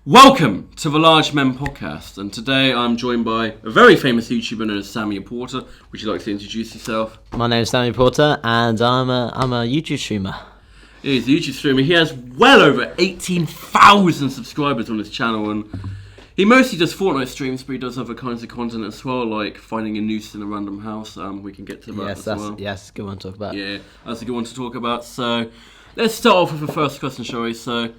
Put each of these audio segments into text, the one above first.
Welcome to the Largemen Podcast, and today I'm joined by a very famous YouTuber known as Sammy Porter. Would you like to introduce yourself? My name is Sammy Porter, and I'm a YouTube streamer. Yeah, he's a YouTube streamer. He has well over 18,000 subscribers on his channel, and he mostly does Fortnite streams, but he does other kinds of content as well, like finding a noose in a random house. We can get to that as well. Yes, good one to talk about. Yeah, that's a good one to talk about. So let's start off with the first question, shall we? So,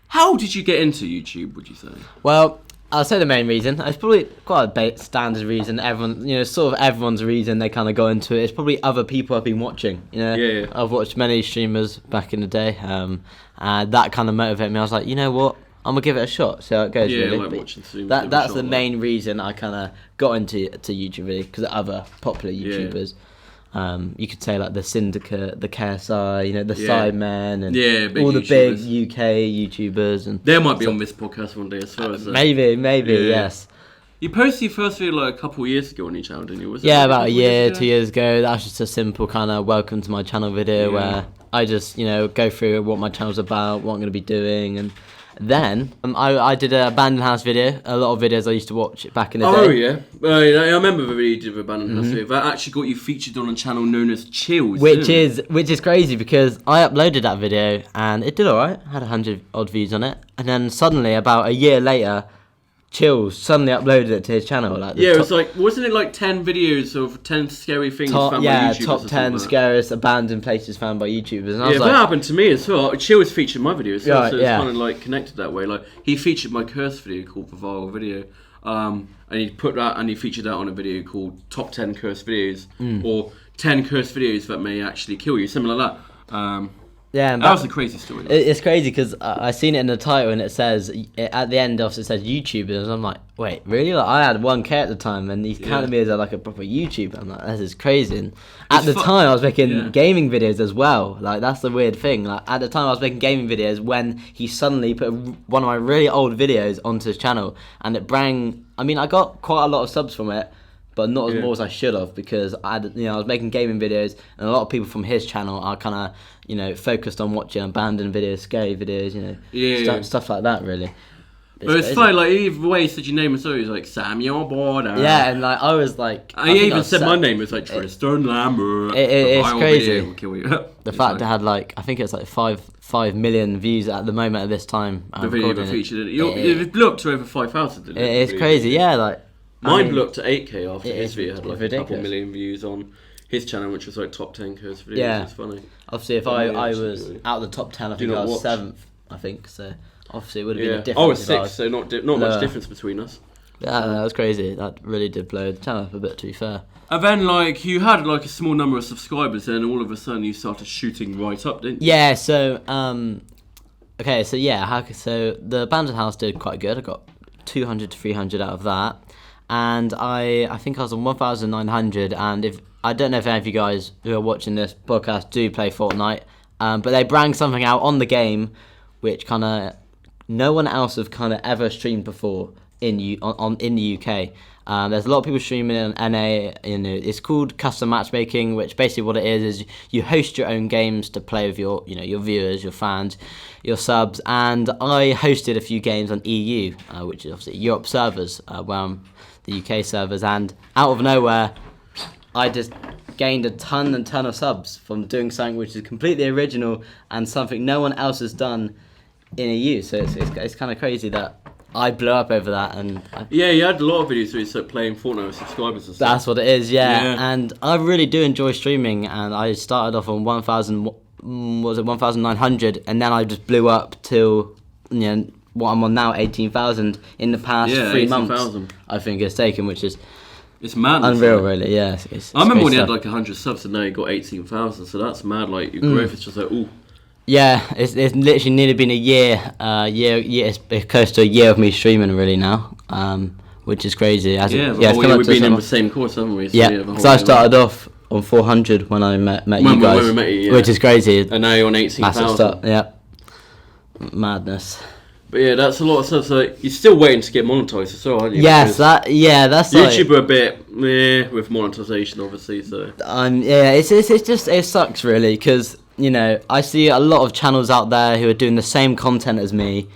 how did you get into YouTube, would you say? Well, I'll say the main reason. It's probably quite a standard reason. Everyone, sort of everyone's reason they kind of got into it. It's probably other people I've been watching. Yeah. I've watched many streamers back in the day, and that kind of motivated me. I was like, you know what? I'm gonna give it a shot. See how it goes. Yeah, really. like watching streams. That's the main reason I kind of got into YouTube, really, because of other popular YouTubers. You could say like the Syndicate, the KSI, the Sidemen, and all the big UK YouTubers, and they might be on this podcast one day as well. Maybe, yes. You posted your first video like a couple of years ago on your channel, didn't you? About a year, 2 years ago. That was just a simple kind of welcome to my channel video where I just go through what my channel's about, what I'm going to be doing, and then I did a abandoned house video. A lot of videos I used to watch back in the day. Oh yeah, I remember the video you did with abandoned house video. That actually got you featured on a channel known as Chills, which is crazy because I uploaded that video and it did alright. Had 100 odd views on it, and then suddenly about a year later, Chills suddenly uploaded it to his channel. It was like, wasn't it like 10 videos of 10 scary things found by YouTubers? Top 10 scariest abandoned places found by YouTubers. And I was that happened to me as well. Chills featured my video as well, so it's kind of like connected that way. Like he featured my curse video called The Viral Video, and he put that and he featured that on a video called Top 10 Curse Videos or 10 Curse Videos that may actually kill you, something like that. That was a crazy story. It's crazy because I seen it in the title and it says at the end of it says YouTubers. And I'm like, wait, really? Like I had 1K at the time, and he counted me as like a proper YouTuber. I'm like, this is crazy. And at the time, I was making gaming videos as well. Like that's the weird thing. Like at the time, I was making gaming videos when he suddenly put one of my really old videos onto his channel, and it brought. I mean, I got quite a lot of subs from it, but not as more as I should have, because I was making gaming videos, and a lot of people from his channel are kind of focused on watching abandoned videos, scary videos, stuff like that. Really, it's funny. Like either way, he said your name, and so he's like Samuel Porter. Yeah, and like I was like, I even said my name. It's like Tristan Lambert. It's crazy. The fact it had like, I think it's like 5 million views at the moment at this time. The video that featured it. It blew up to over 5,000. Didn't it? It's crazy. Yeah, like. Mine blew up to 8K after his video had like a couple million views on his channel, which was like top 10 curse videos. Yeah, it's funny. Obviously, if I was out of the top 10, I think I was 7th. I think so. Obviously, it would have been a difference. I was 6th, so not much difference between us. Yeah, that was crazy. That really did blow the channel up a bit, to be fair. And then, like, you had like a small number of subscribers, and all of a sudden you started shooting right up, didn't you? Yeah. So, so the abandoned house did quite good. I got 200 to 300 out of that. And I think I was on 1,900, and if I don't know if any of you guys who are watching this podcast do play Fortnite, but they bring something out on the game which kind of no one else have kind of ever streamed before in the UK. There's a lot of people streaming in NA. It's called custom matchmaking, which basically what it is you host your own games to play with your your viewers, your fans, your subs. And I hosted a few games on EU, which is obviously Europe servers, where I'm the UK servers, and out of nowhere I just gained a ton of subs from doing something which is completely original and something no one else has done in EU. So it's kind of crazy that I blew up over that. And you had a lot of videos where you started playing Fortnite with subscribers and stuff. That's what it is, and I really do enjoy streaming, and I started off on 1,900, and then I just blew up till what I'm on now, 18,000 in the past 3 months. I think it's taken, which is it's mad. Unreal, really. Yeah. I remember when you had like 100 subs, and now you got 18,000. So that's mad. Like your growth is just like ooh. Yeah, it's literally nearly been a year. It's close to a year of me streaming really now. Which is crazy. We've been in the same course, haven't we? So because I started off on 400 when I met you guys, when we met you, which is crazy. And now you're on 18,000. Yeah. Madness. But yeah, that's a lot of stuff. So you're still waiting to get monetized as well, aren't you? Yes, that's YouTube are a bit with monetization, obviously. So it sucks really, because I see a lot of channels out there who are doing the same content as me,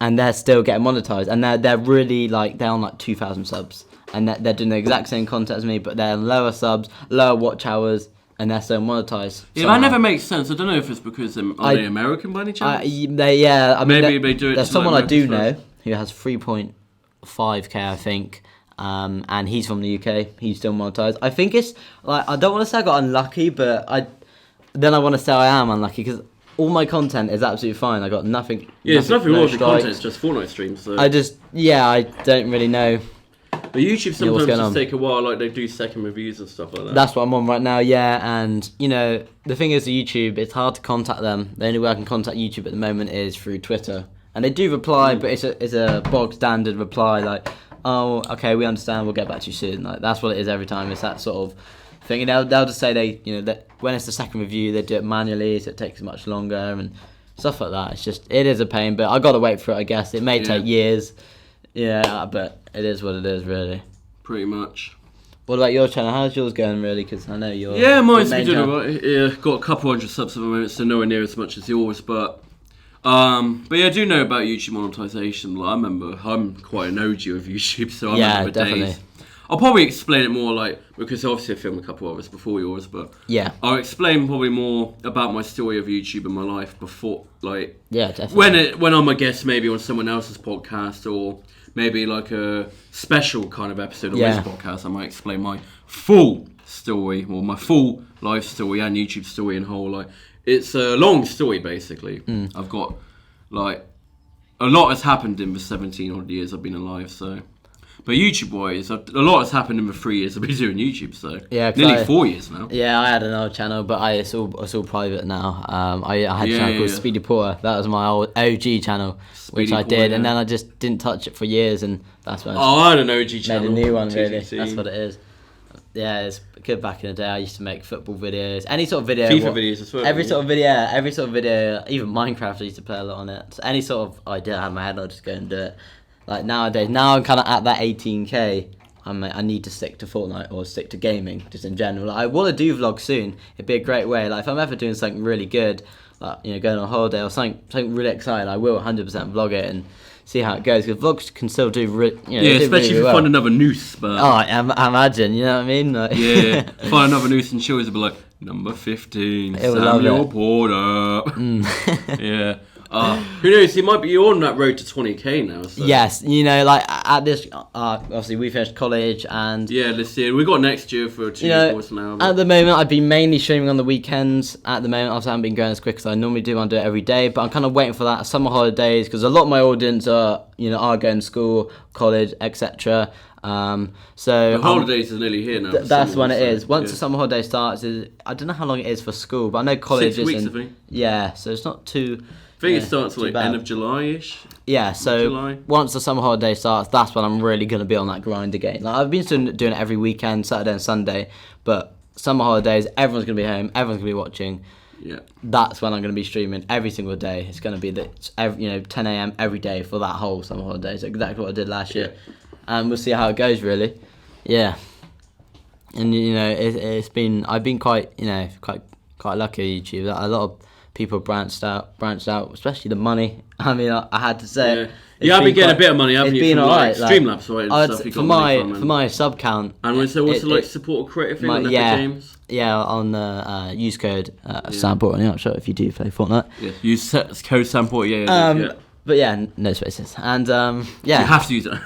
and they're still getting monetized, and they're really like they're on like 2,000 subs, and they're doing the exact same content as me, but they're lower subs, lower watch hours, and they're still monetized. Yeah, that never makes sense. I don't know if it's because are they American by any chance? Maybe they do it. There's someone I do know who has 3.5k, I think. And he's from the UK. He's still monetized. I think it's like I don't want to say I got unlucky, but I want to say I am unlucky because all my content is absolutely fine. I got nothing. Yeah, it's nothing wrong with the content. It's just Fortnite streams. So. I don't really know. But YouTube sometimes just take a while. Like they do second reviews and stuff like that. That's what I'm on right now. Yeah, and the thing is, YouTube, it's hard to contact them. The only way I can contact YouTube at the moment is through Twitter, and they do reply, but it's a bog standard reply like. Oh, okay, we understand. We'll get back to you soon. Like that's what it is every time. It's that sort of thing. And they'll just say that when it's the second review, they do it manually, so it takes much longer and stuff like that. It is a pain, but I gotta wait for it. I guess it may take years. Yeah, but it is what it is, really. Pretty much. What about your channel? How's yours going, really? Because I know you're. Yeah, mine's been doing alright. Yeah, got a couple hundred subs at the moment, so nowhere near as much as yours, but yeah, I do know about YouTube monetization. Like, I remember I'm quite an OG of YouTube, so I remember the days. I'll probably explain it more, like because obviously I filmed a couple of us before yours, but I'll explain probably more about my story of YouTube and my life before, like definitely when I'm a guest, maybe on someone else's podcast or maybe like a special kind of episode of this podcast. I might explain my full story or my full life story and YouTube story in whole. Like it's a long story basically. I've got like a lot has happened in the 17 odd years I've been alive, so. But YouTube-wise, a lot has happened in the 3 years I've been doing YouTube, so nearly 4 years now. Yeah, I had another channel, but it's all private now. I had a channel called Speedy Porter. That was my old OG channel, which I did, and then I just didn't touch it for years, and that's when I had an OG channel. Made a new one, really. That's what it is. Yeah, it's good back in the day. I used to make football videos, any sort of video. FIFA videos as well. Every sort of video, even Minecraft I used to play a lot on it. So any sort of idea I had in my head, I'd just go and do it. Like nowadays, now I'm kind of at that 18k. I need to stick to Fortnite or stick to gaming just in general. Like, I want to do vlogs soon. It'd be a great way. Like if I'm ever doing something really good, like going on a holiday or something really exciting, I will 100% vlog it and see how it goes. Because vlogs can still do, especially really if you find another noose. But I imagine, you know what I mean? Like, yeah, find another noose and shows will be like number 15, Samuel Porter. Yeah. Who knows? You're on that road to 20k now. So. Yes, like at this, obviously we finished college and this year we got next year for 2 years now. At the moment, I've been mainly streaming on the weekends. At the moment, I haven't been going as quick as I normally do. I do it every day, but I'm kind of waiting for that summer holidays because a lot of my audience are going to school, college, etc. So the holidays are nearly here now. That's when it is. Once the summer holiday starts, I don't know how long it is for school, but I know college 6 weeks, I think. Yeah, so it's not too. I think it starts like end of July-ish. Yeah, so once the summer holiday starts, that's when I'm really going to be on that grind again. Like I've been doing it every weekend, Saturday and Sunday, but summer holidays, everyone's going to be home, everyone's going to be watching. Yeah. That's when I'm going to be streaming every single day. It's going to be 10 a.m. every day for that whole summer holidays. Exactly what I did last year. And we'll see how it goes, really. Yeah. And it's been I've been quite lucky at YouTube. A lot of people branched out, especially the money. I mean, I had to say. Yeah, I've been getting a bit of money, haven't you? It's been alright. Streamlabs, right? And stuff you for my sub count. And when so also support a creative thing on Epic Games. Yeah, on the use code Samport. I'm not sure if you do play Fortnite. Yeah, use code Samport. But yeah, no spaces. And you have to use it.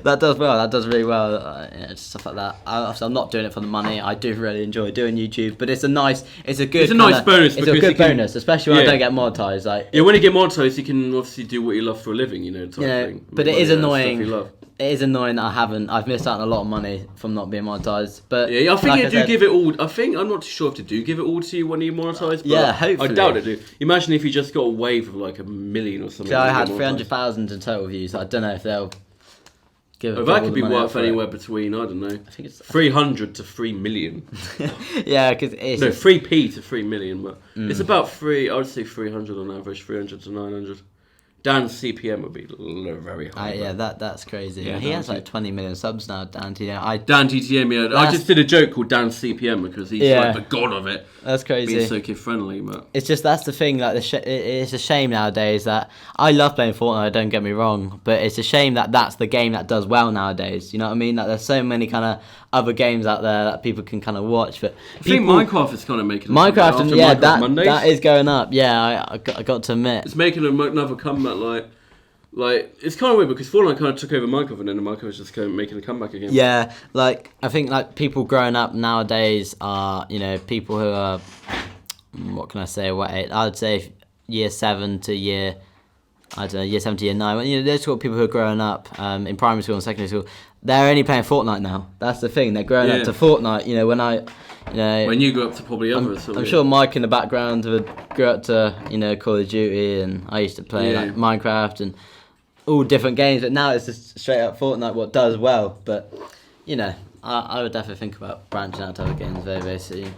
That does well. That does really well. Stuff like that. I'm not doing it for the money. I do really enjoy doing YouTube, but it's a nice bonus. It's a good bonus, especially when I don't get monetized. Like when you get monetized, you can obviously do what you love for a living. Type thing. But it is annoying. It is annoying that I've missed out on a lot of money from not being monetized. But I think they do give it all. I think I'm not too sure if they do give it all to you when you monetize. But hopefully. I doubt it. Do. Imagine if you just got a wave of like 1 million or something. So I had 300,000 in total views. So I don't know if they'll. That could be worth anywhere between, I don't know, I think it's 300 to 3 million. Yeah, because it's... No, 3p to 3 million, but it's about I would say 300 on average, 300 to 900. Dan's CPM would be very high. Yeah, that's crazy. Yeah, he has like 20 million subs now, Dan TTM. Dan TTM, yeah. I just did a joke called Dan CPM because he's like the god of it. That's crazy. Being so kid-friendly, but... It's just, that's the thing, like, it's a shame nowadays that... I love playing Fortnite, don't get me wrong, but it's a shame that that's the game that does well nowadays, you know what I mean? Like, there's so many kind of other games out there that people can kind of watch, but... I think Minecraft is kind of making... Minecraft, that is going up, yeah, I got to admit. It's making another comeback, like it's kind of weird because Fortnite kind of took over Minecraft and then Minecraft is just kind of making a comeback again. Yeah, like I think like people growing up nowadays are, you know, people who are, what can I say? I'd say year 7 to year 9. You know, there's sort of people who are growing up in primary school and secondary school. They're only playing Fortnite now. That's the thing. They're growing up to Fortnite. You know, when you grew up to probably others. I'm sure Mike in the background grew up to, you know, Call of Duty, and I used to play like Minecraft and all different games, but now it's just straight up Fortnite what does well. But you know, I would definitely think about branching out to other games very, very soon.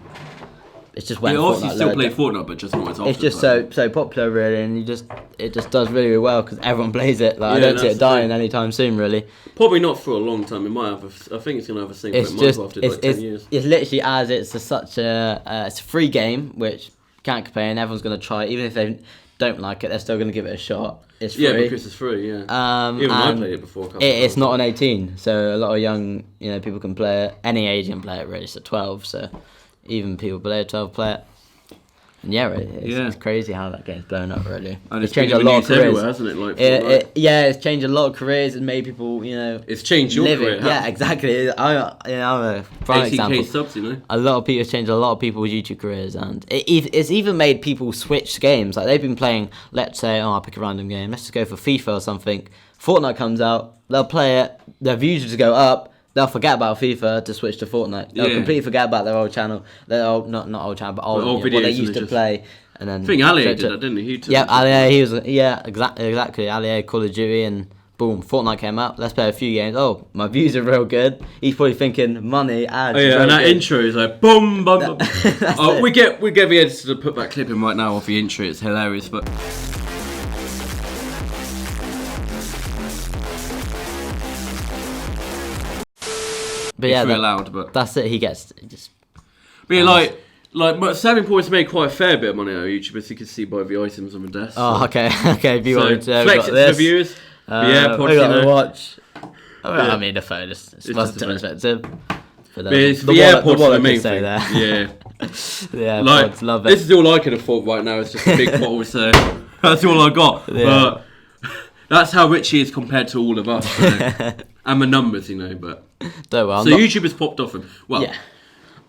It's just when obviously still play Fortnite, but just not as often. It's just so popular, really, and it just does really, really well because everyone plays it. Like I don't see it dying anytime soon, really. Probably not for a long time. It might have. I think it's gonna have a single. After 10 years. It's literally as it's such a it's a free game which can't complain. Everyone's gonna try it, even if they don't like it, they're still gonna give it a shot. It's free. Yeah, because it's free. Yeah. Even I played it before. It's not an 18, so a lot of young, you know, people can play it. Any age can play it. Really, it's a 12, so even people below 12 play it. And yeah, it's crazy how that game's blown up, really. And it's changed a lot of careers, hasn't it? Like, it's changed a lot of careers and made people, you know, it's changed your career. Yeah, exactly. I'm a prime example. Subs, you know. A lot of people, it's changed a lot of people's YouTube careers, and it's even made people switch games. Like they've been playing, let's say, I'll pick a random game. Let's just go for FIFA or something. Fortnite comes out, they'll play it, their views just go up. They'll forget about FIFA to switch to Fortnite. They'll completely forget about their old channel. Their old, not old channel, but old videos what they used to play. And then I think Ali did that, didn't he? Ali, he was exactly. Ali, Call of Duty, and boom, Fortnite came out. Let's play a few games. Oh, my views are real good. He's probably thinking money, ads. Oh yeah, and that intro is like boom, boom, boom. We get the editor to put that clip in right now of the intro. It's hilarious, but. But yeah, allowed, but that's it. He gets just. But yeah, like Saving Points made quite a fair bit of money on YouTube, as you can see by the items on the desk. Oh, okay. If you want to flex it to the viewers. We got to watch. I mean, the phone is must be expensive. It's the AirPods are the main thing. Yeah, like, love it. This is all I can afford right now. It's just a big bottle, so that's all I got. Yeah. But that's how rich he is compared to all of us. And the numbers, you know, but... YouTube has popped off him. Well, yeah.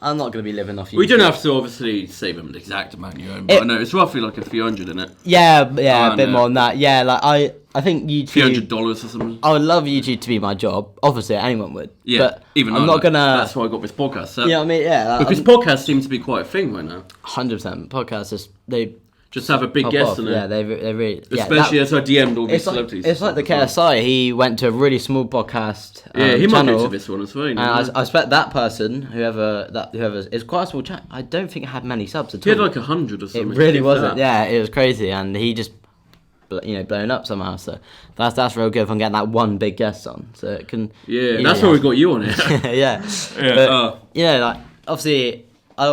I'm not going to be living off YouTube. We don't have to obviously say them the exact amount you own, but I know it's roughly like a few hundred, isn't it? Yeah, a bit more than that. Yeah, like I think YouTube... $300 or something. I would love YouTube to be my job. Obviously, anyone would. Yeah, but even I'm not going to... That's why I got this podcast. So, you know what I mean? Yeah. Because podcasts seem to be quite a thing right now. 100%. Podcasts, they... Just have a big guest in it. Yeah, they really... Especially as I DM'd all these celebrities. It's like the KSI. He went to a really small podcast he channel, might go to this one as well. And I expect that person, whoever is quite a small channel. I don't think it had many subs at all. He had like 100 or something. It really wasn't. Yeah, it was crazy. And he just, blown up somehow. So that's real good if I'm getting that one big guest on. So it can... Yeah, that's why we got you on here. Yeah. But, like, obviously, I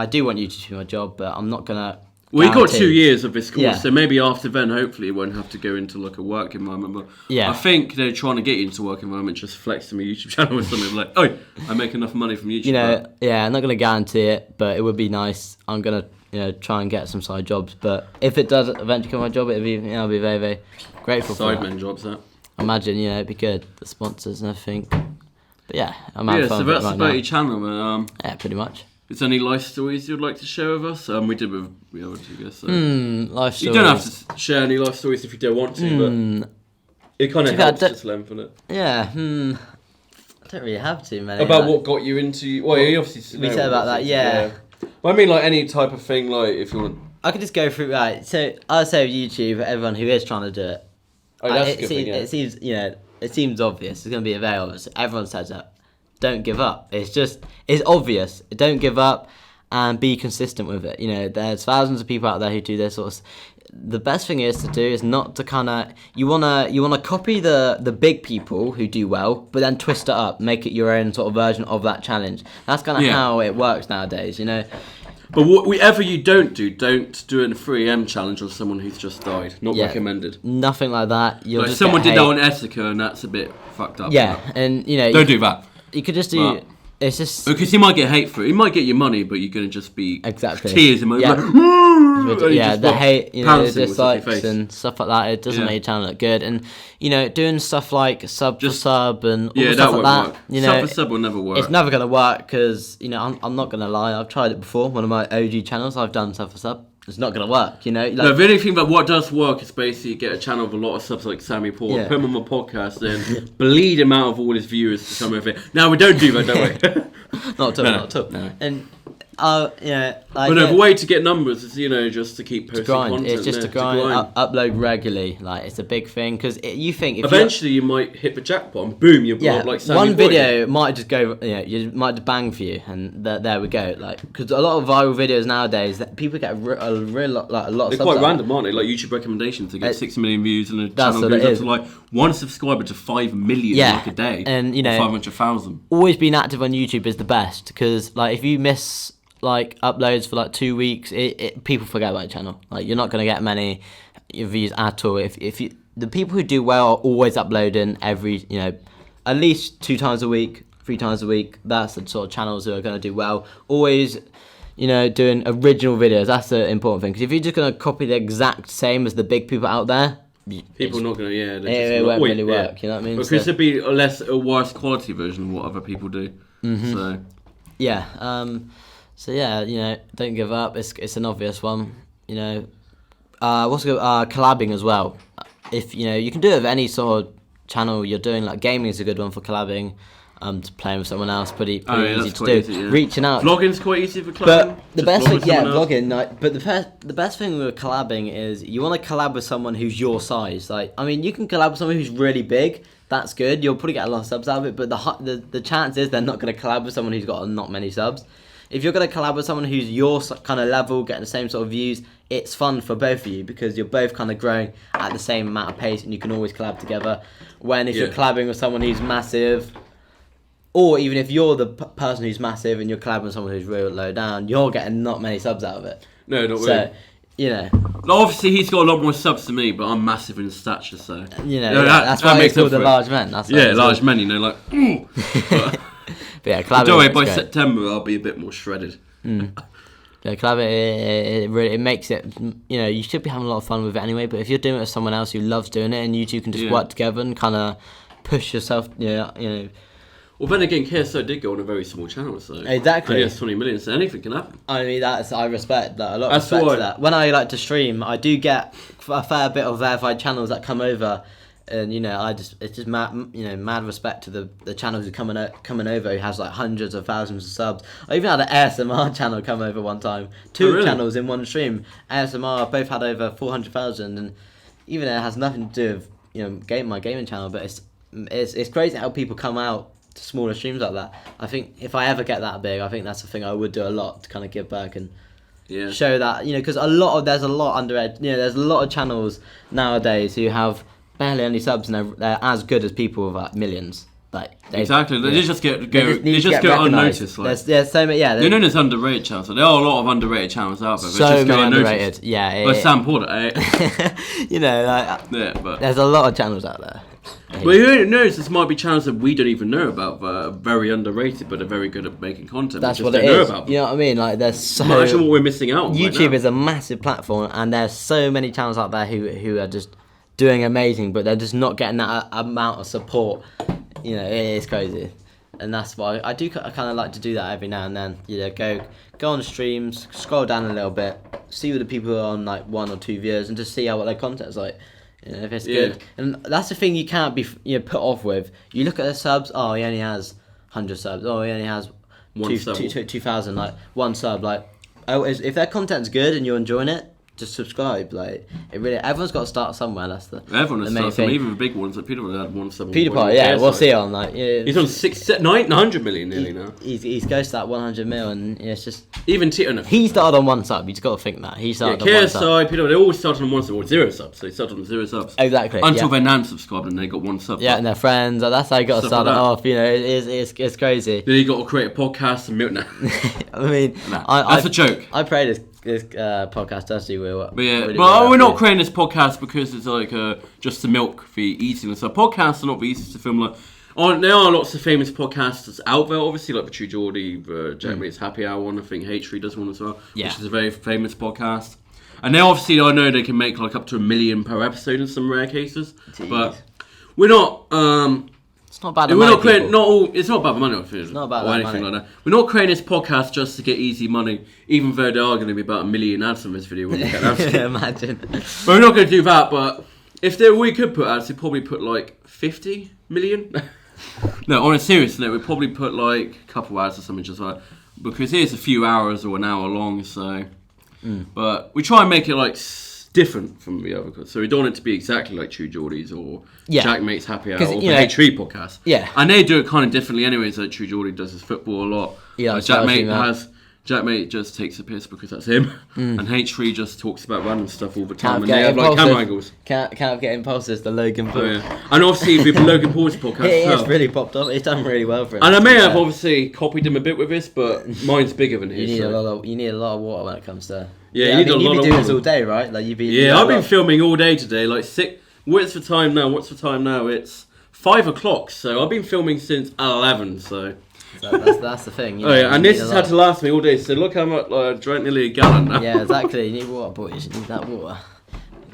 do want YouTube to be my job, but I'm not going to... Well, you got 2 years of this course, so maybe after then, hopefully, you won't have to go into like a work environment. But I think they're trying to get you into a work environment, just flex to my YouTube channel or something like, oh, I make enough money from YouTube. You know, I'm not going to guarantee it, but it would be nice. I'm going to, try and get some side jobs. But if it does eventually become my job, I'll be very, very grateful for that. Sidemen jobs, that. Imagine, it'd be good, the sponsors and everything. But yeah, I'm having fun. So that's about your channel, man. Yeah, pretty much. Is there any life stories you'd like to share with us? We did with the other two guys. So. Life stories. You don't have to share any life stories if you don't want to, but it kind of helps just lengthen it. Yeah. I don't really have to, man. About what got you into... Well, you obviously... We said about that, yeah. But I mean, like, any type of thing, like, if you want... I could just go through... Right, so I'll say with YouTube, everyone who is trying to do it... Oh, that's a good thing, yeah. It seems, it seems obvious. It's going to be very obvious. Everyone says that. Don't give up. It's obvious. Don't give up. and be consistent with it. You know, there's thousands of people out there who do this sort of. The best thing is to do is not to kind of you wanna copy the big people who do well, but then twist it up, make it your own sort of version of that challenge. That's kind of how it works nowadays, you know. But whatever you don't do in a 3M challenge on someone who's just died. Not recommended. Nothing like that. You'll just someone did that on Ethica, and that's a bit fucked up. Yeah, and you know, don't do that. You could just do. It's just because you might get hate for it. You might get your money, but you're gonna just be tears in my the hate, you know, the dislikes and stuff like that. It doesn't make your channel look good. And you know, doing stuff like sub for sub and all stuff like that. Work. You know, sub for sub will never work. It's never gonna work because you know I'm not gonna lie. I've tried it before. One of my OG channels, I've done sub for sub. It's not going to work, you know? Like, no, the only thing that what does work is basically get a channel with a lot of subs like Sammy Paul, put him on my podcast, and bleed him out of all his viewers to come over it. No, we don't do that, don't we? Not at all. No. And, yeah. But no, the way to get numbers is, you know, just to keep posting content. It's just to grind. Upload regularly. Like, it's a big thing, because you think... If eventually you might hit the jackpot and boom, you'll blow up like Sammy one video might just go, you know, you might just bang for you, and there we go. Like, because a lot of viral videos nowadays, that people get a lot of They're quite random, aren't they? Like YouTube recommendations to get 6 million views, and a channel goes up to like 1 subscriber to 5 million like a day. And, you know, 500,000. Always being active on YouTube is the best, because, like, if you miss... like uploads for like 2 weeks, people forget about your channel. Like, you're not going to get many views at all. If you, the people who do well are always uploading every, you know, at least 2 times a week, 3 times a week. That's the sort of channels who are going to do well. Always, you know, doing original videos. That's the important thing. Because if you're just going to copy the exact same as the big people out there, people are not going to, it won't really work. You know what I mean? Because it'd be a worse quality version of what other people do. Mm-hmm. So yeah. So yeah, you know, don't give up. It's an obvious one. You know, collabing as well. If you know, you can do it with any sort of channel you're doing. Like gaming is a good one for collabing. To playing with someone else, pretty easy to do. Easy, yeah. Reaching out. Vlogging's quite easy for collabing. But the best thing, vlogging. Like, but the best thing with collabing is you want to collab with someone who's your size. Like, I mean, you can collab with someone who's really big. That's good. You'll probably get a lot of subs out of it. But the chance is they're not going to collab with someone who's got not many subs. If you're going to collab with someone who's your kind of level, getting the same sort of views, it's fun for both of you because you're both kind of growing at the same amount of pace and you can always collab together. When if you're collabing with someone who's massive, or even if you're the person who's massive and you're collabing with someone who's real low down, you're getting not many subs out of it. No, not really. So, you know. Obviously, he's got a lot more subs than me, but I'm massive in stature, so... You know, that's why it's called the large men. That's large men, you know, like... But yeah, collabing. Don't worry, by September I'll be a bit more shredded. Yeah, collabing, it makes it, you know, you should be having a lot of fun with it anyway, but if you're doing it with someone else who loves doing it and you two can just work together and kind of push yourself, you know. Well, then again, KSO did go on a very small channel, so... Exactly. He has 20 million, so anything can happen. I mean, I respect that, a lot of respect to that. When I like to stream, I do get a fair bit of verified channels that come over. And you know, it's just mad respect to the channels who coming over who has like hundreds of thousands of subs. I even had an ASMR channel come over one time. Two channels in one stream. ASMR both had over 400,000, and even it has nothing to do with, you know, my gaming channel. But it's crazy how people come out to smaller streams like that. I think if I ever get that big, I think that's the thing I would do a lot to kind of give back and show that, you know, because there's a lot underage. You know, there's a lot of channels nowadays who have barely any subs, and they're as good as people with like millions. Like exactly, they just get unnoticed. Like there's so many. Yeah, they're known as underrated channels. So there are a lot of underrated channels out there. So many underrated. Yeah, like Sam Porter. You know, like but there's a lot of channels out there. Well, who knows? This might be channels that we don't even know about, but are very underrated, but are very good at making content. That's what it is. You know what I mean? Like, there's so... Not actually what we're missing out on. YouTube is a massive platform, and there's so many channels out there who are just doing amazing, but they're just not getting that amount of support. You know, it is crazy. And that's why I kind of like to do that every now and then. You know, go on streams, scroll down a little bit, see what the people who are on like 1 or 2 views, and just see what their content's like. You know, if it's good. And that's the thing you can't be put off with. You look at the subs, he only has 100 subs. Oh, he only has 2,000, like 1 sub. Like, if their content's good and you're enjoying it, just subscribe. Like it really, everyone's got to start somewhere. That's everyone has started thing. Even the big ones. Like PewDiePie had one sub. PewDiePie, yeah, what's he on? Like, he's on 900 million nearly now. He's close to that 100 mil, and it's just even he started on one sub. You've got to think that he started on one sub. KSI, PewDiePie, they all started on one sub or 0 subs. So they started on 0 subs. Exactly. Until their nan subscribed and they got 1 sub. Yeah, and their friends. That's how you got to start it off. You know, it's crazy. Then you got to create a podcast and milk. I mean, that's a joke. I pray this podcast does do well. But yeah, but we're not creating this podcast because it's like just to milk the eating. So podcasts are not the easiest to film. Like, there are lots of famous podcasters out there, obviously, like the True Geordie, the Jack Mate's Happy Hour one. I think H3 does one as well, which is a very famous podcast. And they obviously, I know they can make like up to $1 million per episode in some rare cases. Jeez. But we're not. It's not bad. We're not creating. It's not about the money. It's not about or anything like that. We're not creating this podcast just to get easy money, even though there are going to be about 1 million ads on this video when we get ads. Imagine. But we're not going to do that. But if we could put ads, we'd probably put like 50 million. No, on a serious note, we'd probably put like a couple ads or something just like, because it's a few hours or an hour long. So, but we try and make it like different from the other, so we don't want it to be exactly like True Geordie's or Jack Mate's Happy Hour or the H3 podcast. Yeah, and they do it kind of differently, anyways. Like True Geordie does his football a lot. Yeah, Jack Mate just takes a piss because that's him, and H3 just talks about random stuff all the time, and they have like camera angles. Can't get impulses. The Logan Paul. And obviously with the Logan Paul's podcast, it's really popped up. It's done really well for him. And I may have obviously copied him a bit with this, but mine's bigger than his. You need a lot of water when it comes to. Yeah, you need a lot of water. You've been doing this all day, right? Like I've been filming all day today. Like what's the time now? It's 5 o'clock. So I've been filming since 11. So. That's the thing. You know, and this has had to last me all day. So look how much I drank nearly a gallon now. Yeah, exactly. You need water, boys. You need that water.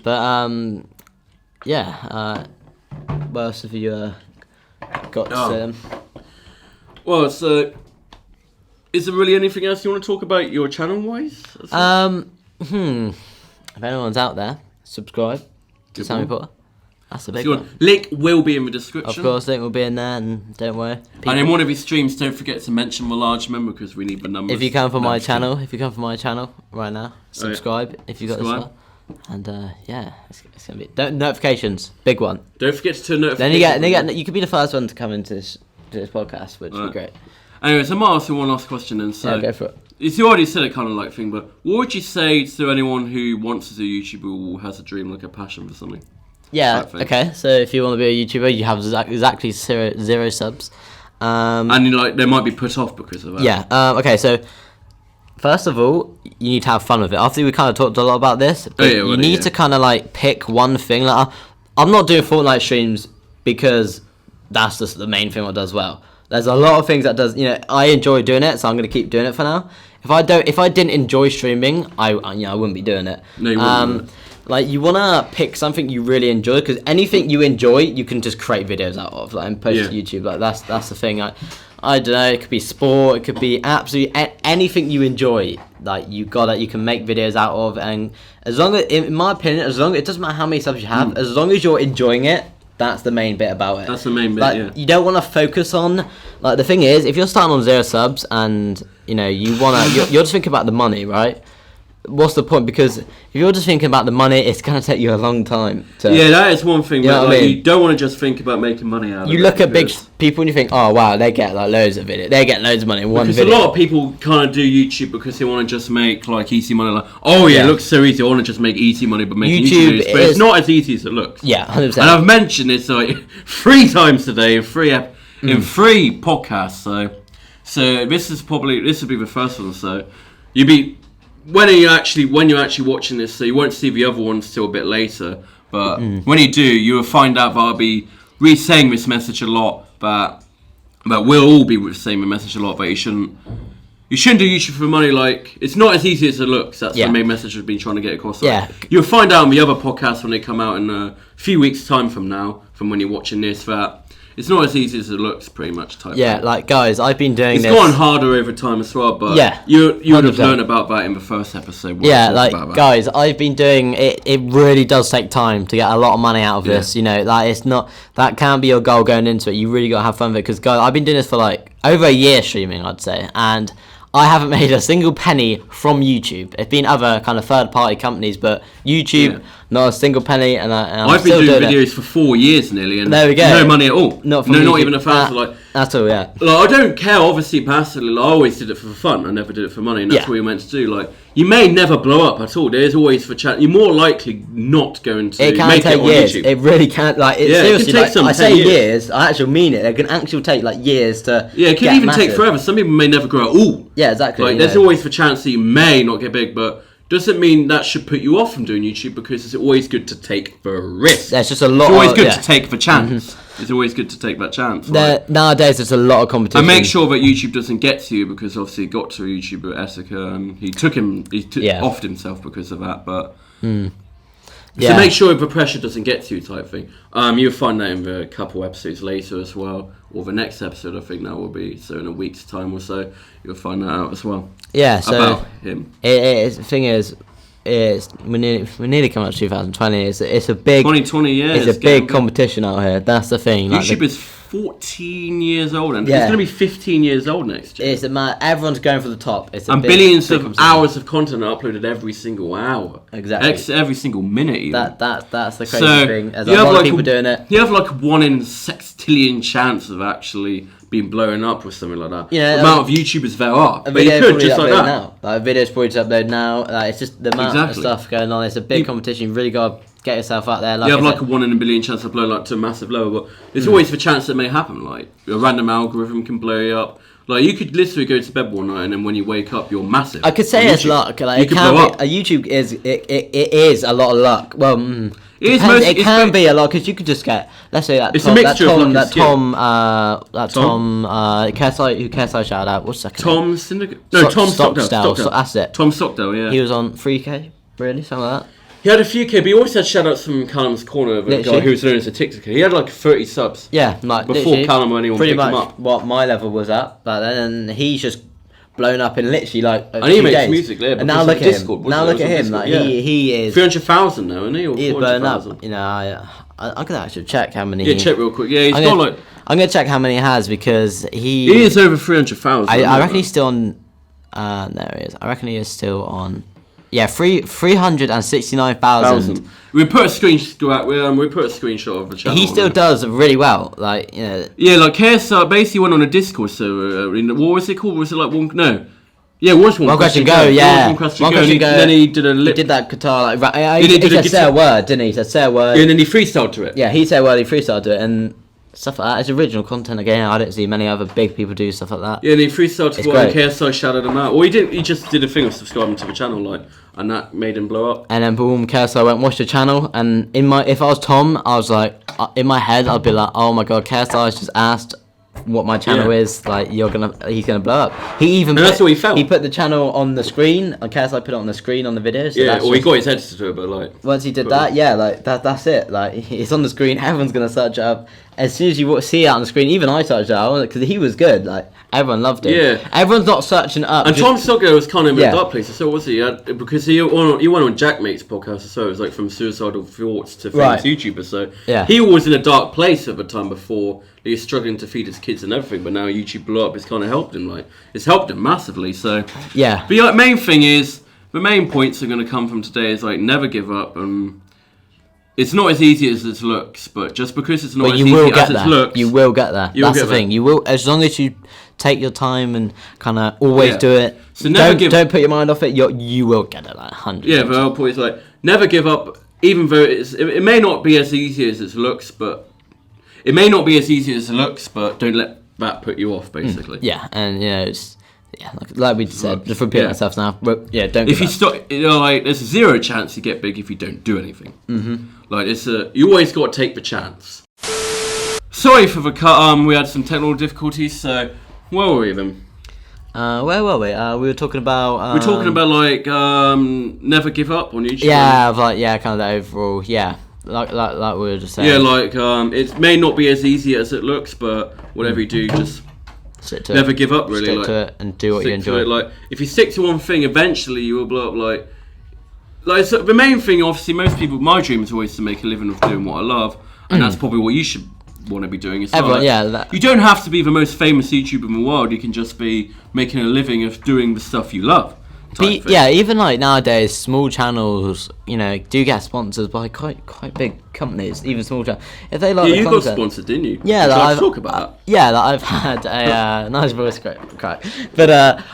But what else have you got to say? Well, so is there really anything else you want to talk about your channel wise? If anyone's out there, subscribe to Sammy Potter. That's a big one. Link will be in the description. Of course, link will be in there, and don't worry. And in one of his streams, don't forget to mention the Largemen because we need the numbers. If you come from my channel right now, subscribe if you got this one. And it's gonna be notifications, big one. Don't forget to turn notifications. Then you could be the first one to come into this podcast, which would be great. Anyways, I might ask you one last question then. So, go for it. You already said it kind of like thing, but what would you say to anyone who wants to do YouTube or has a dream, like a passion for something? Yeah, okay, so if you want to be a YouTuber, you have exactly zero subs. And they might be put off because of that. Yeah, okay, so first of all, you need to have fun with it. After we kind of talked a lot about this, but you need to kind of like pick one thing. Like, I'm not doing Fortnite streams because that's just the main thing that does well. There's a lot of things that does, I enjoy doing it, so I'm going to keep doing it for now. If I didn't enjoy streaming, I wouldn't be doing it. No, you wouldn't. Like, you want to pick something you really enjoy, because anything you enjoy, you can just create videos out of, like, and post to YouTube. Like, that's the thing. Like, I don't know, it could be sport, it could be absolutely anything you enjoy. Like, you can make videos out of, and as long as, in my opinion, it doesn't matter how many subs you have, as long as you're enjoying it, that's the main bit about it. That's the main bit, like, you don't want to focus on, like, the thing is, if you're starting on 0 subs and, you're just thinking about the money, right? What's the point? Because if you're just thinking about the money, it's going to take you a long time. That is one thing. You don't want to just think about making money out of it. You look at big people and you think, oh wow, they get like loads of videos. They get loads of money in one video. Because a lot of people kind of do YouTube because they want to just make like easy money. Like, it looks so easy. I want to just make easy money, but make YouTube videos. But it's not as easy as it looks. Yeah, 100%. And I've mentioned this like 3 times today in 3 podcasts. So this will be the first one. So when you're actually watching this, so you won't see the other ones till a bit later. But when you do, you will find out that I'll be re-saying this message a lot. But we'll all be saying the message a lot. But you shouldn't do YouTube for money. Like, it's not as easy as it looks. That's the main message we've been trying to get across. You'll find out on the other podcasts when they come out in a few weeks' time from now, from when you're watching this, that it's not as easy as it looks, pretty much. Like, guys, I've been doing this. It's gone harder over time as well, but you would have learned about that in the first episode. Guys, I've been doing it. It really does take time to get a lot of money out of this. It's not, that can't be your goal going into it. You really got to have fun with it, because, guys, I've been doing this for like over a year streaming, I'd say, and I haven't made a single penny from YouTube. It's been other kind of third-party companies, but YouTube, not a single penny, and I've been doing videos for 4 years nearly, and there we go. No money at all. Not even a thousand. Like that's all. Yeah. Like, I don't care. Obviously, personally, like, I always did it for fun. I never did it for money, and that's what you're meant to do. Like, you may never blow up at all. There's always for chance. You're more likely not going to make it on years. YouTube. It really can't. Like, seriously, it can take I say years. I actually mean it. It can actually take like years to. Yeah, it can even take forever. Some people may never grow at all. Yeah, exactly. Like, there's always the chance that you may not get big, but doesn't mean that should put you off from doing YouTube, because it's always good to take the risk. There's just a lot. It's always good to take the chance. Mm-hmm. It's always good to take that chance. Nowadays, there's a lot of competition. And make sure that YouTube doesn't get to you, because obviously it got to a YouTuber, Essica, and he took offed himself because of that. But so make sure the pressure doesn't get to you, type thing. You'll find that in the couple episodes later as well, or the next episode. I think that will be so in a week's time or so. You'll find that out as well. Yeah, so about him. The thing is, we're nearly coming up to 2020. It's a big 2020 years. It's a big competition out here. That's the thing. YouTube is 14 years old, and it's going to be 15 years old next year. It's everyone's going for the top. And billions of hours of content are uploaded every single hour. Exactly. Every single minute. Even. That's the crazy thing. There's a lot of people doing it. You have like 1 in 6 chance of actually being blown up or something like that. Yeah, the amount of YouTubers there are. But you could just like that. Now. Like, videos probably to upload now. Like, it's just the amount of stuff going on. It's a big competition. You really got to get yourself out there. Like, you have like a 1 in a billion chance of blowing up to a massive level, but there's always the chance that may happen. Like, a random algorithm can blow you up. Like, you could literally go to bed one night and then when you wake up, you're massive. I could say it's luck. Like, it can be. YouTube is it is a lot of luck. Well, it can be a lot, because you could just get, let's say that Tom, who KSI shouted out. What's that? Tom Syndicate? No, Tom Stockdale. That's it. Tom Stockdale. Yeah. He was on 3K, really, something like that. He had a few K, but he always had shout-outs from Callum's Corner of a guy who was known as a TikToker. He had like 30 subs. Yeah, like before Callum or anyone picked him up. Pretty much what my level was at, but then he's just blown up in literally like a and he few makes days. music, yeah. And now look at him. Now look at him. Like he is 300,000 now, isn't he? Or he's blown up. You know, I'm gonna actually check how many. Yeah, check real quick. Yeah, he's got like. I'm gonna check how many he has, because he is over 300,000. I reckon he's still on. There he is. I reckon he is still on. Yeah, 369,000. We put a screenshot. We put a screenshot of the channel. He still does really well. Like, you know. Yeah, like KSI basically went on a Discord server. What was it called? Was it like one? No. Yeah, it was one question go. Yeah, one question go. Then he did a lip. He did that guitar like. He said say a word, didn't he? He said say a word. Yeah, and then he freestyled to it. Yeah, he said a word. He freestyled to it, and stuff like that. It's original content again. I don't see many other big people do stuff like that. Yeah, and he freestyled to one, and KSI shouted him out. Well, he didn't. He just did a thing of subscribing to the channel, like, and that made him blow up. And then boom, KSI went watch the channel, and if I was Tom, I was like, in my head, I'd be like, oh my god, KSI's just asked what my channel is. Like, he's gonna blow up. That's what he felt. He put the channel on the screen. And KSI put it on the screen on the video. So yeah, or he got his editor to it, but like once he did that, yeah, like that's it. Like, it's on the screen. Everyone's gonna search it up. As soon as you see it out on the screen, even I searched it out because he was good. Like, everyone loved him. Yeah, everyone's not searching it up. And Tom Stockdale was kind of in a dark place. So was he? Because he went on Jackmate's podcast, so it was like from suicidal thoughts to famous YouTubers. So he was in a dark place at the time before. He was struggling to feed his kids and everything, but now YouTube blew up. It's kind of helped him. Like, it's helped him massively. So yeah. But the main thing is, the main points are going to come from today is like never give up. It's not as easy as it looks, but just because it's not as easy as it looks, you will get there. That's the thing. You will, as long as you take your time and kind of always do it. So don't put your mind off it. You will get it, like 100%. Yeah, the whole point is like never give up, even though it may not be as easy as it looks, but don't let that put you off, basically. Yeah, and you know, it's like we said, just repeat ourselves now. But yeah, don't. If you stop, like there's a 0 chance you get big if you don't do anything. Like you always got to take the chance. Sorry for the cut. We had some technical difficulties. So where were we then? Where were we? We were talking about. We're talking about like never give up on YouTube. Yeah, kind of the overall. Yeah. Like we were just saying. Yeah, like it may not be as easy as it looks, but whatever you do, just never give up. Really, stick to it and do what you enjoy. Like if you stick to one thing, eventually you will blow up. Like so the main thing, obviously, most people. My dream is always to make a living of doing what I love, and that's probably what you should want to be doing. It's Everyone, you don't have to be the most famous YouTuber in the world. You can just be making a living of doing the stuff you love. Even like nowadays, small channels, do get sponsored by quite big companies, even small channels. If they like the content, got sponsored, didn't you? Yeah, I've talk about that. Yeah, that I've had a nice voice crack, but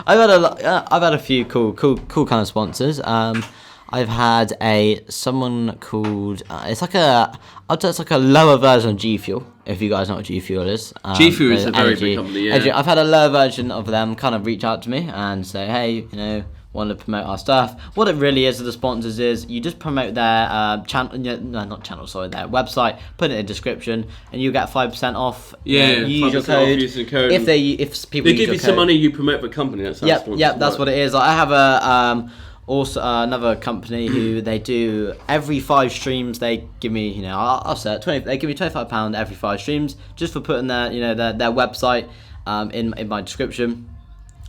I've had a few cool kind of sponsors. I've had someone called it's like a lower version of G Fuel. If you guys know what G Fuel is, G Fuel is a very big company. Yeah, I've had a lower version of them kind of reach out to me and say, hey, want to promote our stuff. What it really is with the sponsors is you just promote their their website, put it in the description, and you get 5% off. Use your code. If people give you some money, you promote the company. That's how that's what it is. I have also another company who they do every 5 streams. They give me I'll say it, they give me £25 every 5 streams just for putting their their website in my description,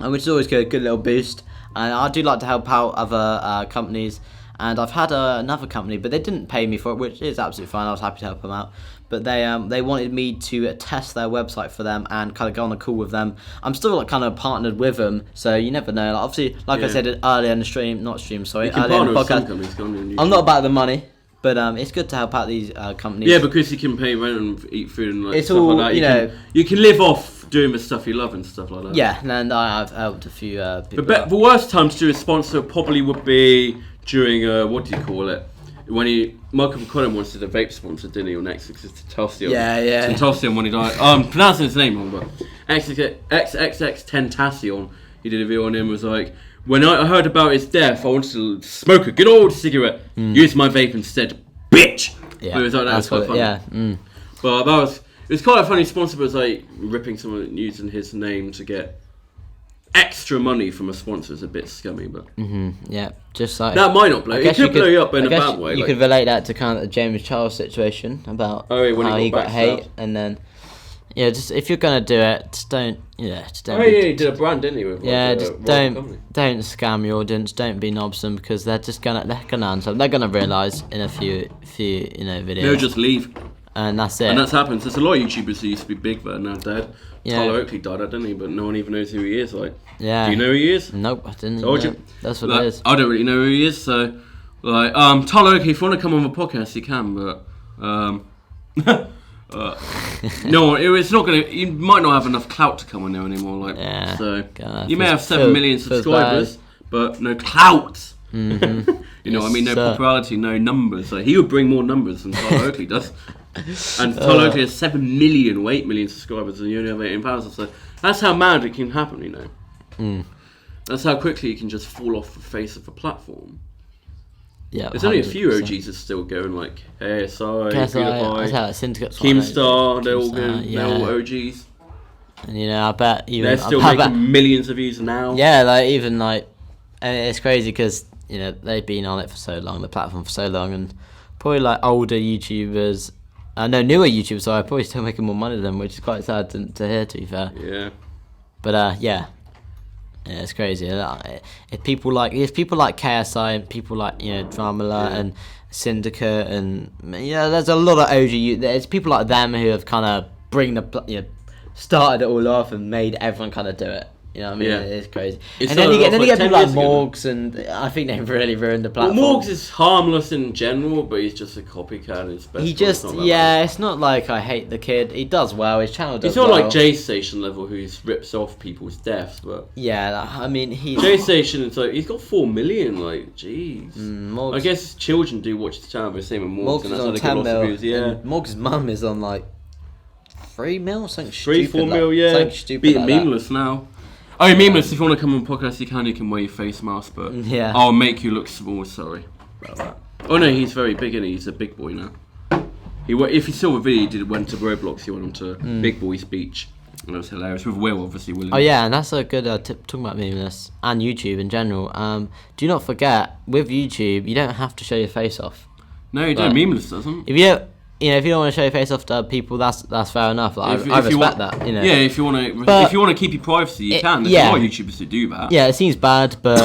which is always good little boost. And I do like to help out other companies. And I've had another company, but they didn't pay me for it, which is absolutely fine. I was happy to help them out. But they wanted me to test their website for them and kind of go on a call with them. I'm still kind of partnered with them, so you never know. Obviously, I said earlier in the earlier in the podcast, I'm not about the money. But it's good to help out these companies. Yeah, because you can pay rent and eat food and stuff like that. You can live off doing the stuff you love and stuff like that. Yeah, and I've helped a few people. The worst time to do a sponsor probably would be during what do you call it? When Michael McCollum wanted a vape sponsor, didn't he? Or next to Tentacion. Yeah. Tentacion when he died. I'm pronouncing his name wrong, but XXX Tentacion. He did a video on him. Was like, when I heard about his death, I wanted to smoke a good old cigarette. Use my vape instead, bitch. Yeah, but it was like, that was quite funny. Yeah. But it was quite a funny sponsor. But it was like ripping someone using his name to get extra money from a sponsor is a bit scummy, but yeah, just like that might not blow. It could blow you up in a bad way. You could relate that to kind of the James Charles situation about how he got hate, and then just if you're gonna do it, just don't. Just don't. He did a brand, didn't he? With don't scam your audience. Don't be knobsome because they're gonna answer. They're gonna realise in a few videos. They'll just leave. And that's it. And that's happened. There's a lot of YouTubers who used to be big that are now dead. Yeah. Tyler Oakley died, didn't he? But no one even knows who he is. Yeah. Do you know who he is? Nope, I didn't. Told you. That's what it is. I don't really know who he is. So, Tyler Oakley, if you want to come on the podcast, you can. But no, it's not gonna. You might not have enough clout to come on there anymore. You may have 7 million subscribers, but no clout. Mm-hmm. What I mean? No popularity, no numbers. So he would bring more numbers than Tyler Oakley does. And Tyler Oakley has 7 million or 8 million subscribers, and you only have 18,000. So that's how mad it can happen, That's how quickly you can just fall off the face of the platform. Yeah, there's only a few OGs that still going, like ASI, Keemstar. They're all going. They're all OGs. And I bet even they're still making millions of views now. Yeah, it's crazy because they've been on it for so long, the platform for so long, and probably older YouTubers. Newer YouTubers, so I'm probably still making more money than them, which is quite sad to hear, to be fair. Yeah. But, it's crazy. If people like KSI and people like, Dramala and Syndicate and, there's a lot of OG, there's people like them who have kind of started it all off and made everyone kind of do it. It's crazy. And then you get people like Morgs, and I think they've really ruined the platform. Well, Morgs is harmless in general, but he's just a copycat. It's not like I hate the kid. He does well. His channel does well. It's not like J Station level, who rips off people's deaths, but J Station is he's got 4 million. Jeez. I guess children do watch the channel, but same with Morgs, and that's how they get lots of views. Yeah. Morgs' mum is on 3 mil, something 3-4 mil, yeah. Beating memeless now. Oh, memeless, if you want to come on podcast, you can wear your face mask, but I'll make you look small, sorry about that. Oh no, he's very big, and he's a big boy now. If you saw the video he went to Roblox, he went on to Big Boy's Beach, and it was hilarious, with Will, obviously. Oh yeah, and that's a good tip, talking about memeless, and YouTube in general. Do not forget, with YouTube, you don't have to show your face off. No, you don't, memeless doesn't. If you don't want to show your face off to other people, that's fair enough. I respect that. Yeah, if you want to keep your privacy, you can. There's a lot of YouTubers who do that. Yeah, it seems bad, but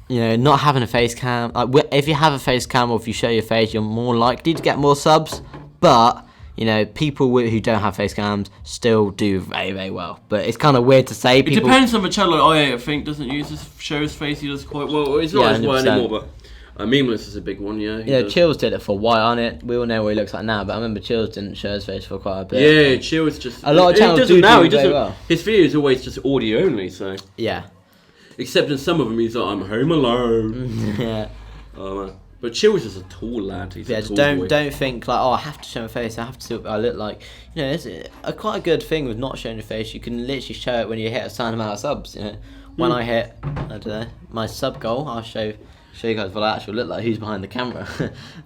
not having a face cam. If you have a face cam or if you show your face, you're more likely to get more subs. But you know, people who don't have face cams still do very, very well. But it's kind of weird to say. It depends on the channel. Like I think doesn't show his face. He does quite well. It's not as well anymore, but Memeless is a big one. Yeah. Chills did it for a while on it. We all know what he looks like now, but I remember Chills didn't show his face for quite a bit. Yeah, Chills just a lot of channels do now. He doesn't. Well. His video is always just audio only. So yeah. Except in some of them, he's like, I'm home alone. Yeah. But Chills is a tall lad. He's a tall boy. Don't think like, I have to show my face. I have to see what I look like. You know, it's quite a good thing with not showing your face. You can literally show it when you hit a certain amount of subs. You know, when I hit, I don't know, my sub goal, I'll show you guys what I actually look like. Who's behind the camera?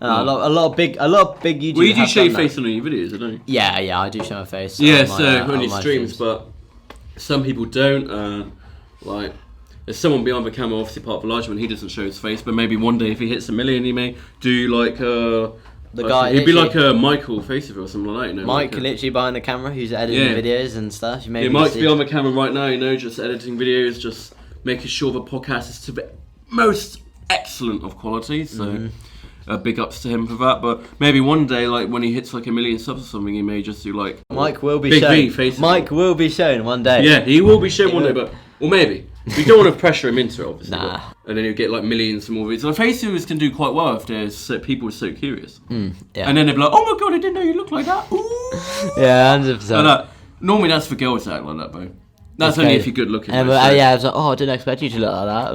A lot of big YouTubers. Well, you do show your face on all your videos, don't you? Yeah, I do show my face. Yeah, on your streams, but some people don't. Like. There's someone behind the camera, obviously part of Largemen. He doesn't show his face, but maybe one day if he hits 1 million, he may do like the guy. He'd be like a Michael Faceover or something like that, you know. Mike literally behind the camera, who's editing videos and stuff. Mike's behind the camera right now, you know, just editing videos, just making sure the podcast is to the most excellent of quality. So big ups to him for that. But maybe one day, like when he hits like 1 million subs or something, he may just do like Mike will be shown. Mike will be shown one day. Yeah, he will be shown one day, but or maybe. We don't want to pressure him into it, obviously. Nah. And then he'll get like millions more videos. Like Faceovers can do quite well if people are so curious. Yeah. And then they'll be like, oh my god, I didn't know you looked like that. Ooh. Yeah, 100%. Normally that's for girls that act like that, though. That's only if you're good looking. I was like, I didn't expect you to look like that.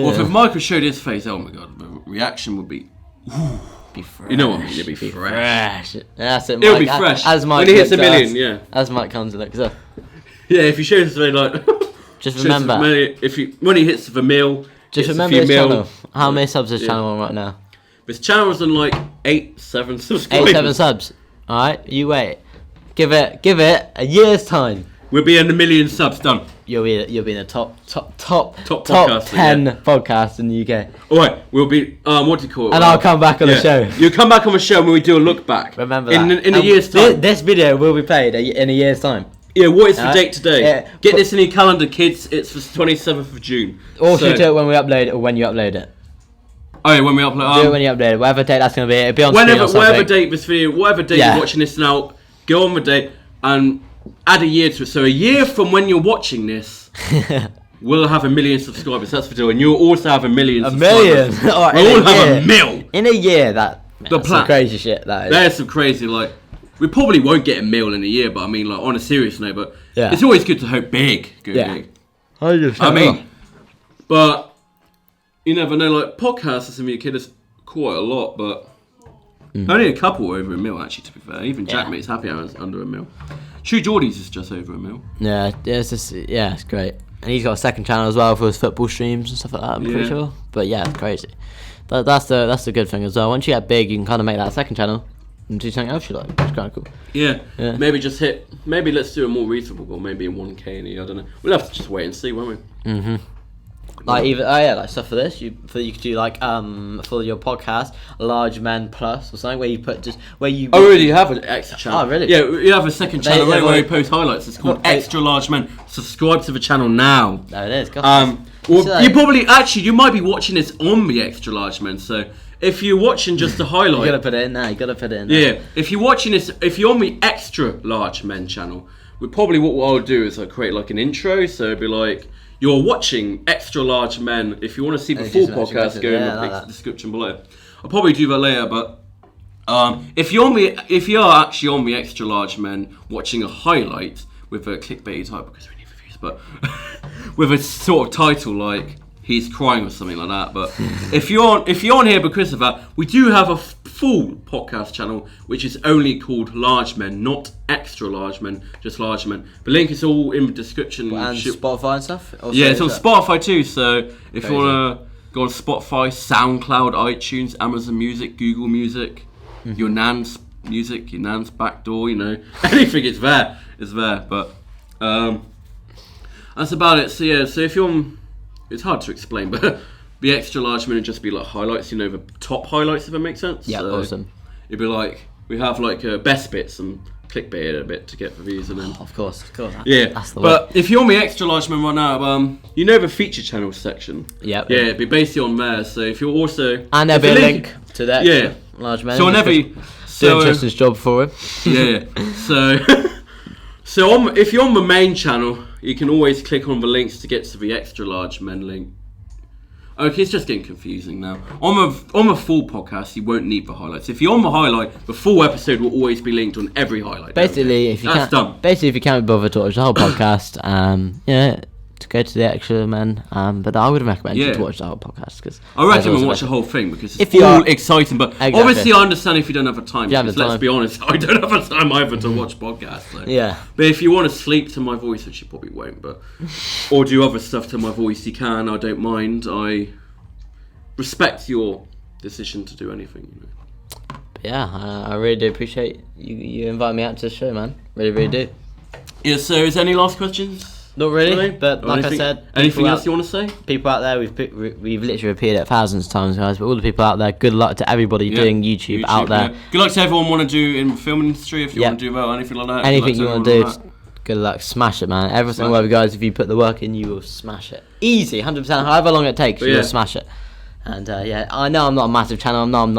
Well, if Michael showed his face, oh my god, the reaction would be... Be fresh. You know what I mean? It'd be fresh. That's it, Mike. It'll be fresh. As Mike when he hits 1 million, yeah. As Mike comes and looks up. Yeah, if he shows his face like... Just remember, when he hits the mill, just remember his channel. How many subs is his channel on right now? His channel's on like 7 subscribers. 7 subs. All right, you wait. Give it a year's time. We'll be in 1 million subs done. You'll be in the top podcast, 10 podcasts in the UK. All right, we'll be what do you call it? And I'll come back on the show. You'll come back on the show when we do a look back. Remember that in a year's time. This video will be played in a year's time. Yeah, what is the date today? Yeah. Get this in your calendar, kids. It's the 27th of June. Also, do it when we upload it or when you upload it. Oh, yeah, when we upload. Do it when you upload it. Whatever date that's going to be. It'll be on whatever date this video, whatever date you're watching this now, go on the date and add a year to it. So a year from when you're watching this, we'll have 1 million subscribers. That's the deal. And you'll also have 1 million subscribers. 1 million? Right, we'll all have 1 mil. In a year, that's some crazy shit, that is. There's some crazy, like... We probably won't get 1 mil in a year, but I mean, like, on a serious note, but it's always good to hope big. Big. I mean, but you never know, like, podcasts as a kid is quite a lot, but only a couple over 1 mil, actually, to be fair. Even Jackmate's Happy Hour is under 1 mil. True Geordie's is just over 1 mil. Yeah, it's great. And he's got a second channel as well for his football streams and stuff like that, I'm pretty sure. But yeah, it's crazy. But that's the good thing as well. Once you get big, you can kind of make that second channel and do something else you like. It's kind of cool. Yeah. Maybe let's do a more reasonable goal. Maybe a 1K in a year. I don't know. We'll have to just wait and see, won't we? Like like stuff for this. You could do like for your podcast, Largemen Plus or something where you put Oh, really? You have an extra channel? Oh, really? Yeah, you have a second channel where you post highlights. It's called Extra Large Men. Subscribe to the channel now. There it is. You might be watching this on the Extra Large Men, so. If you're watching just the highlight... you gotta put it in there, Yeah, if you're watching this... If you're on the Extra Large Men channel, what I'll do is I'll create like an intro, so it'd be like, you're watching Extra Large Men. If you want to see the full podcast, go in the description below. I'll probably do that later, but... if you're actually on the Extra Large Men watching a highlight with a clickbait type, because we need views, but with a sort of title like... He's crying or something like that. But if you're on here because of that, we do have a full podcast channel which is only called Large Men, not Extra Large Men, just Large Men. The link is all in the description. And Spotify and stuff. Yeah, it's on Spotify too. So if you wanna go on Spotify, SoundCloud, iTunes, Amazon Music, Google Music, your nan's music, your nan's backdoor, you know, anything is there. But that's about it. So yeah, so if you're on. It's hard to explain, but the Extra Large Men would just be like highlights, you know, the top highlights, if it makes sense. Yeah, awesome. It'd be like, we have like best bits and clickbait a bit to get the views and then... Of course. Yeah, that's the way. If you're on the Extra Large Men right now, you know the feature channel section? Yep. Yeah, it'd be basically on there, so if you're also... And there'll be a link to that. Yeah. Large Men. So Doing Tristan's job for him. Yeah. So if you're on the main channel, you can always click on the links to get to the extra large men link. Okay, it's just getting confusing now. On a full podcast, you won't need the highlights. If you're on the highlight, the full episode will always be linked on every highlight. Basically, if you can't be bothered to watch the whole podcast, to go to the extra men. But I would recommend you to watch the whole podcast because I recommend watch the whole thing because it's all exciting. But obviously, I understand if you don't have the time. Because let's be honest, I don't have the time either to watch podcasts. So. Yeah. But if you want to sleep to my voice, which you probably won't, or do other stuff to my voice, you can. I don't mind. I respect your decision to do anything. You know. Yeah, I really do appreciate you inviting me out to the show, man. Really, really do. Yeah. So, is there any last questions? Not really, but like I said... Anything else you want to say? People out there, we've literally repeated it thousands of times, guys, but all the people out there, good luck to everybody doing YouTube out there. Yeah. Good luck to everyone want to do in the film industry, if you want to do that, anything like that. Anything you want to do, good luck, smash it, man. Every single one of you guys, if you put the work in, you will smash it. Easy, 100%, however long it takes, you will smash it. And I know I'm not a massive channel. I'm not.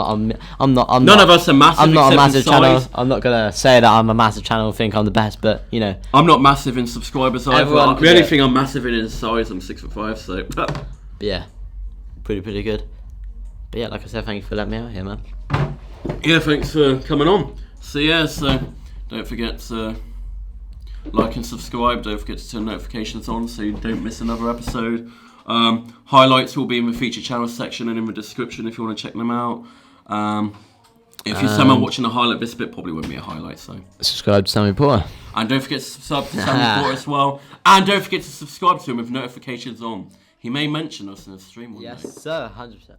None of us are massive. I'm not a massive channel. I'm not gonna say that I'm a massive channel. Think I'm the best, but you know. I'm not massive in subscribers either. The only thing I'm massive in is size. I'm 6'5", so. Yeah, pretty good. But yeah, like I said, thank you for letting me out here, man. Yeah, thanks for coming on. So don't forget to like and subscribe. Don't forget to turn notifications on so you don't miss another episode. Highlights will be in the feature channel section and in the description if you want to check them out. If you're someone watching a highlight, this bit probably won't be a highlight, so subscribe to Sammy Porter. And don't forget to subscribe to Sammy Porter as well. And don't forget to subscribe to him with notifications on. He may mention us in a stream one day. Yes, sir. 100%.